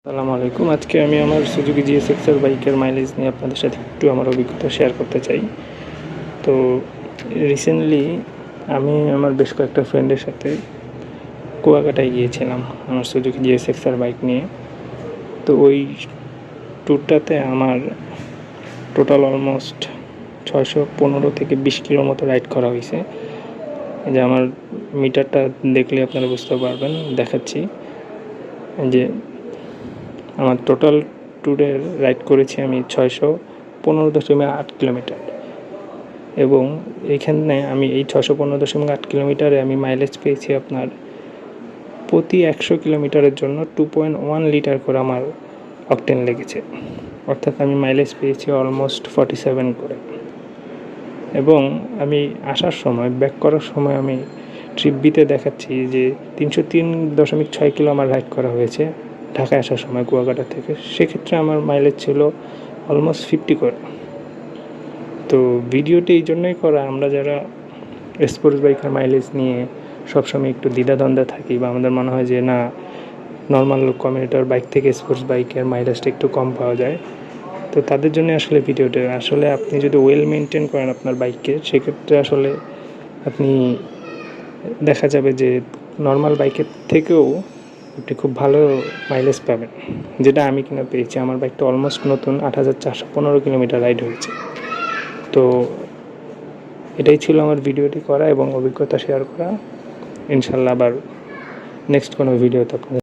আসসালামু আলাইকুম। আজকে আমি আমার সুজুকি জিএসএক্সআর বাইকের মাইলেজ নিয়ে আপনাদের সাথে একটু আমার অভিজ্ঞতা শেয়ার করতে চাই। তো রিসেন্টলি আমি আমার বেশ কয়েকটা ফ্রেন্ডের সাথে কুয়াকাটায় গিয়েছিলাম আমার সুজুকি জিএসএক্সআর বাইক নিয়ে। তো ওই ট্যুরটাতে আমার টোটাল অলমোস্ট 615 থেকে 20 কিলোর মতো রাইড করা হয়েছে। যে আমার মিটারটা দেখলে আপনারা বুঝতে পারবেন, দেখাচ্ছি যে আমার টোটাল ট্যুরের রাইড করেছি আমি 615.8 কিলোমিটার, এবং এইখানে আমি এই 615.8 কিলোমিটারে আমি মাইলেজ পেয়েছি আপনার প্রতি 100 কিলোমিটারের জন্য 2.1 লিটার করে আমার অকটেন লেগেছে। অর্থাৎ আমি মাইলেজ পেয়েছি অলমোস্ট 47 করে। এবং আমি আসার সময়, ব্যাক করার সময় আমি ট্রিপ বিতে দেখাচ্ছি যে 303.6 কিলো আমার রাইড করা হয়েছে ঢাকায় আসার সময় কুয়াকাটা থেকে। সেক্ষেত্রে আমার মাইলেজ ছিল অলমোস্ট 50 করে। তো ভিডিওটি এই জন্যই করা, আমরা যারা স্পোর্টস বাইকের মাইলেজ নিয়ে সবসময় একটু দ্বিধাদ্বন্দ্বে থাকি, বা আমাদের মনে হয় যে না, নর্মাল কমিউটার বাইক থেকে স্পোর্টস বাইকের মাইলেজটা একটু কম পাওয়া যায়, তো তাদের জন্য আসলে ভিডিওটা। আসলে আপনি যদি ওয়েল মেনটেন করেন আপনার বাইককে, সেক্ষেত্রে আসলে আপনি দেখা যাবে যে নর্মাল বাইকের থেকেও আপনি খুব ভালো মাইলেজ পাবেন, যেটা আমি কিনা পেয়েছি। আমার বাইকটা অলমোস্ট নতুন, 8,415 কিলোমিটার রাইড হয়েছে। তো এটাই ছিল আমার ভিডিওটি করা এবং অভিজ্ঞতা শেয়ার করা। ইনশাল্লাহ আবার নেক্সট কোনো ভিডিওতে আপনাদের